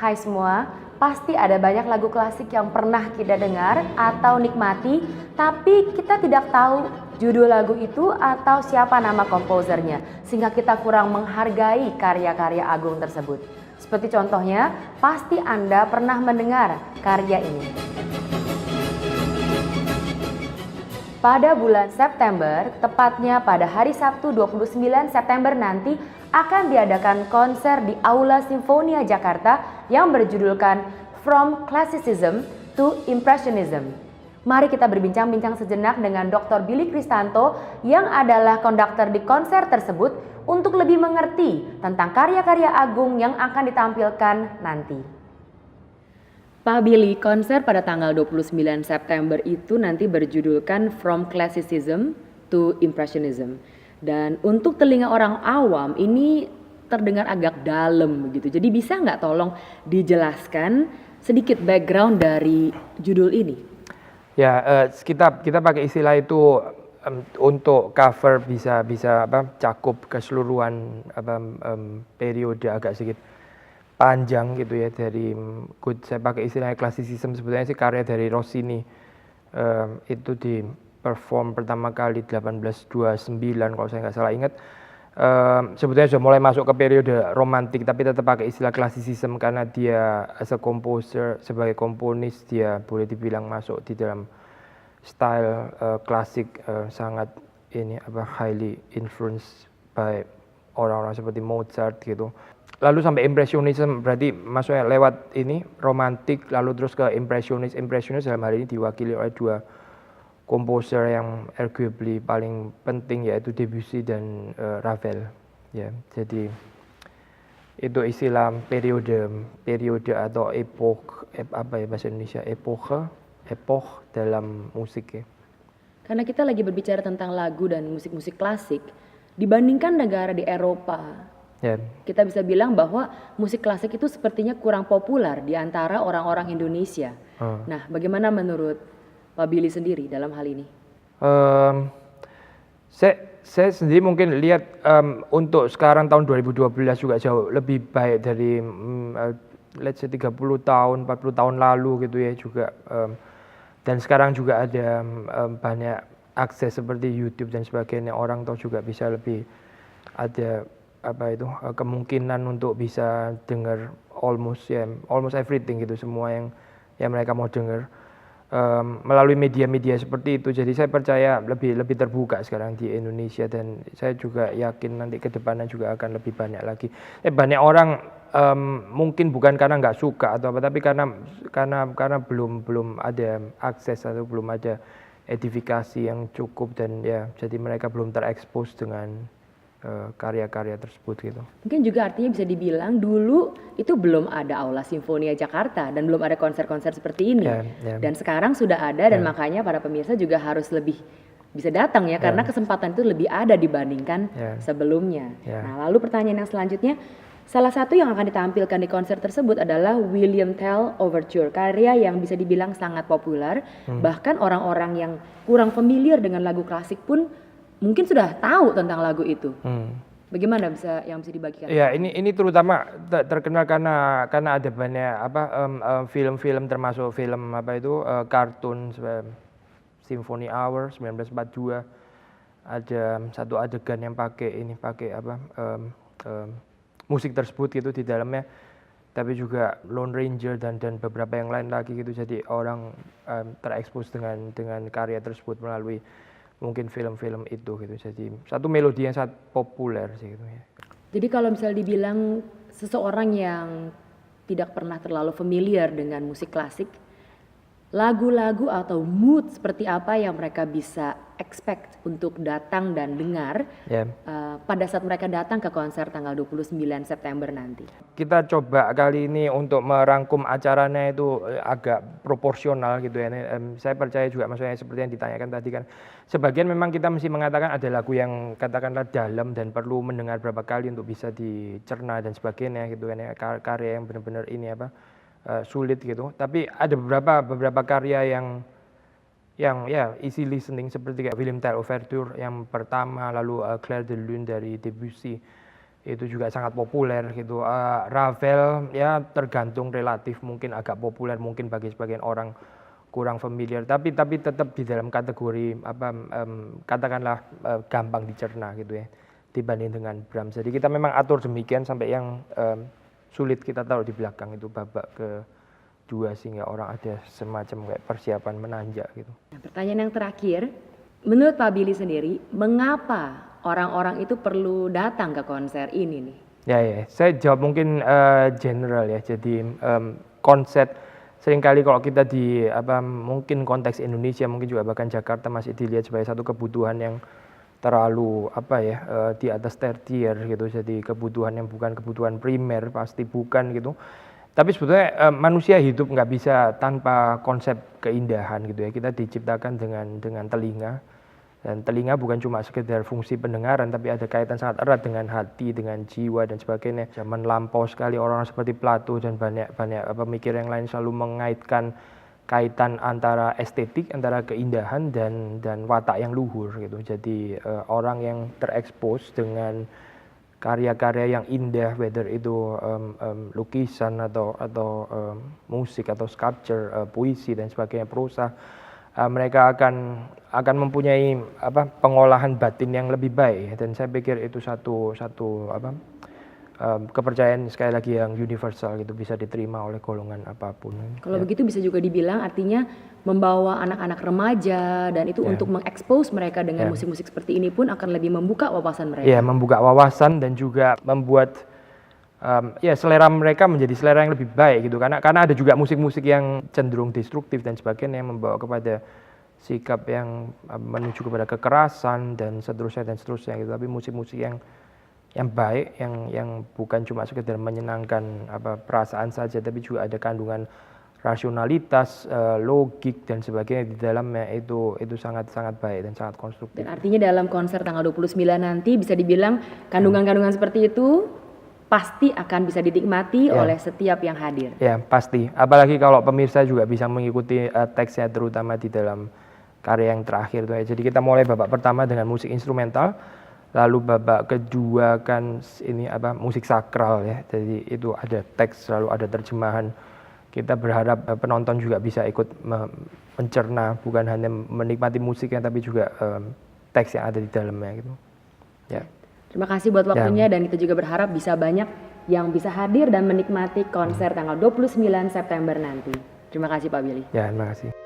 Hai semua, pasti ada banyak lagu klasik yang pernah kita dengar atau nikmati, tapi kita tidak tahu judul lagu itu atau siapa nama komposernya, sehingga kita kurang menghargai karya-karya agung tersebut. Seperti contohnya, pasti Anda pernah mendengar karya ini. Pada bulan September, tepatnya pada hari Sabtu 29 September nanti, akan diadakan konser di Aula Sinfonia Jakarta yang berjudulkan From Classicism to Impressionism. Mari kita berbincang-bincang sejenak dengan Dr. Billy Kristanto yang adalah konduktor di konser tersebut untuk lebih mengerti tentang karya-karya agung yang akan ditampilkan nanti. Pak Billy, konser pada tanggal 29 September itu nanti berjudulkan From Classicism to Impressionism. Dan untuk telinga orang awam ini terdengar agak dalam gitu. Jadi bisa nggak tolong dijelaskan sedikit background dari judul ini? Ya, kita pakai istilah itu untuk cover bisa cakup keseluruhan periode agak sedikit panjang gitu ya, dari saya pakai istilahnya classicism, sebetulnya sih karya dari Rossini itu di perform pertama kali 1829 kalau saya nggak salah ingat. Sebetulnya sudah mulai masuk ke periode romantik, tapi tetap pakai istilah classicism karena dia as a composer, sebagai komponis dia boleh dibilang masuk di dalam style klasik, sangat highly influenced by orang-orang seperti Mozart gitu. Lalu sampai impressionism, berarti maksudnya lewat ini romantik lalu terus ke impressionis dalam hal ini diwakili oleh dua komposer yang arguably paling penting, yaitu Debussy dan Ravel ya. Jadi itu istilah periode atau epoch, bahasa Indonesia epoch dalam musik ya. Karena kita lagi berbicara tentang lagu dan musik-musik klasik, dibandingkan negara di Eropa, kita bisa bilang bahwa musik klasik itu sepertinya kurang populer di antara orang-orang Indonesia. Nah, bagaimana menurut Pak Billy sendiri dalam hal ini? Saya sendiri mungkin lihat untuk sekarang tahun 2012 juga jauh lebih baik dari let's say 30 tahun, 40 tahun lalu gitu ya juga. Dan sekarang juga ada banyak akses seperti YouTube dan sebagainya, orang tuh juga bisa lebih ada kemungkinan untuk bisa dengar almost everything gitu, semua yang mereka mau dengar melalui media-media seperti itu. Jadi saya percaya lebih terbuka sekarang di Indonesia, dan saya juga yakin nanti ke depannya juga akan lebih banyak lagi. Banyak orang mungkin bukan karena nggak suka atau apa, tapi karena belum ada akses atau belum ada edifikasi yang cukup, dan ya jadi mereka belum terekspos dengan karya-karya tersebut gitu. Mungkin juga artinya bisa dibilang dulu itu belum ada Aula Sinfonia Jakarta dan belum ada konser-konser seperti ini. Dan sekarang sudah ada, dan makanya para pemirsa juga harus lebih bisa datang ya, karena kesempatan itu lebih ada dibandingkan sebelumnya. Nah, lalu pertanyaan yang selanjutnya, salah satu yang akan ditampilkan di konser tersebut adalah William Tell Overture, karya yang bisa dibilang sangat populer. Bahkan orang-orang yang kurang familiar dengan lagu klasik pun mungkin sudah tahu tentang lagu itu. Bagaimana yang bisa dibagikan? Ya, ini terutama terkenal karena ada banyak film-film, termasuk film kartun Symphony Hour 1942. Ada satu adegan yang pakai musik tersebut gitu di dalamnya. Tapi juga Lone Ranger dan beberapa yang lain lagi gitu. Jadi orang terekspos dengan karya tersebut melalui mungkin film-film itu gitu. Jadi satu melodi yang sangat populer sih gitu ya. Jadi kalau misalnya dibilang seseorang yang tidak pernah terlalu familiar dengan musik klasik, lagu-lagu atau mood seperti apa yang mereka bisa expect untuk datang dan dengar pada saat mereka datang ke konser tanggal 29 September nanti? Kita coba kali ini untuk merangkum acaranya itu agak proporsional gitu ya. Saya percaya juga, maksudnya seperti yang ditanyakan tadi kan, sebagian memang kita mesti mengatakan ada lagu yang katakanlah dalam dan perlu mendengar berapa kali untuk bisa dicerna dan sebagainya gitu kan ya, karya yang benar-benar ini sulit gitu. Tapi ada beberapa karya yang easy listening, seperti kayak William Tell Overture yang pertama, lalu Clair de Lune dari Debussy itu juga sangat populer gitu. Ravel ya tergantung relatif, mungkin agak populer mungkin bagi sebagian orang, kurang familiar, tapi tetap di dalam kategori katakanlah gampang dicerna gitu ya dibanding dengan Brahms. Jadi kita memang atur demikian sampai yang sulit kita taruh di belakang, itu babak kedua, sehingga orang ada semacam kayak persiapan menanjak gitu. Nah, pertanyaan yang terakhir, menurut Pak Billy sendiri, mengapa orang-orang itu perlu datang ke konser ini nih? Ya, saya jawab mungkin general ya. Jadi konsep seringkali kalau kita di mungkin konteks Indonesia, mungkin juga bahkan Jakarta masih dilihat sebagai satu kebutuhan yang terlalu di atas tertier gitu. Jadi kebutuhan yang bukan kebutuhan primer, pasti bukan gitu. Tapi sebetulnya manusia hidup nggak bisa tanpa konsep keindahan gitu ya. Kita diciptakan dengan telinga, dan telinga bukan cuma sekedar fungsi pendengaran, tapi ada kaitan sangat erat dengan hati, dengan jiwa dan sebagainya. Zaman lampau sekali orang seperti Plato dan banyak pemikir yang lain selalu mengaitkan kaitan antara estetik, antara keindahan dan watak yang luhur gitu. Jadi orang yang terekspos dengan karya-karya yang indah, whether itu lukisan atau musik atau sculpture, puisi dan sebagainya, prosa, mereka akan mempunyai pengolahan batin yang lebih baik, dan saya pikir itu satu kepercayaan sekali lagi yang universal gitu, bisa diterima oleh golongan apapun. Kalau begitu bisa juga dibilang artinya membawa anak-anak remaja dan itu untuk mengekspos mereka dengan musik-musik seperti ini pun akan lebih membuka wawasan mereka. Ya, membuka wawasan dan juga membuat selera mereka menjadi selera yang lebih baik gitu, karena ada juga musik-musik yang cenderung destruktif dan sebagainya yang membawa kepada sikap yang menuju kepada kekerasan dan seterusnya gitu. Tapi musik-musik yang baik, yang bukan cuma sekedar menyenangkan perasaan saja, tapi juga ada kandungan rasionalitas, logik dan sebagainya di dalamnya, itu sangat baik dan sangat konstruktif. Dan artinya dalam konser tanggal 29 nanti bisa dibilang kandungan-kandungan seperti itu pasti akan bisa dinikmati oleh setiap yang hadir. Ya, pasti. Apalagi kalau pemirsa juga bisa mengikuti teksnya, terutama di dalam karya yang terakhir. Jadi kita mulai babak pertama dengan musik instrumental, lalu babak kedua kan ini musik sakral ya. Jadi itu ada teks, lalu ada terjemahan. Kita berharap penonton juga bisa ikut mencerna, bukan hanya menikmati musiknya, tapi juga teks yang ada di dalamnya gitu. Ya. Terima kasih buat waktunya, dan kita juga berharap bisa banyak yang bisa hadir dan menikmati konser tanggal 29 September nanti. Terima kasih Pak Billy. Ya, terima kasih.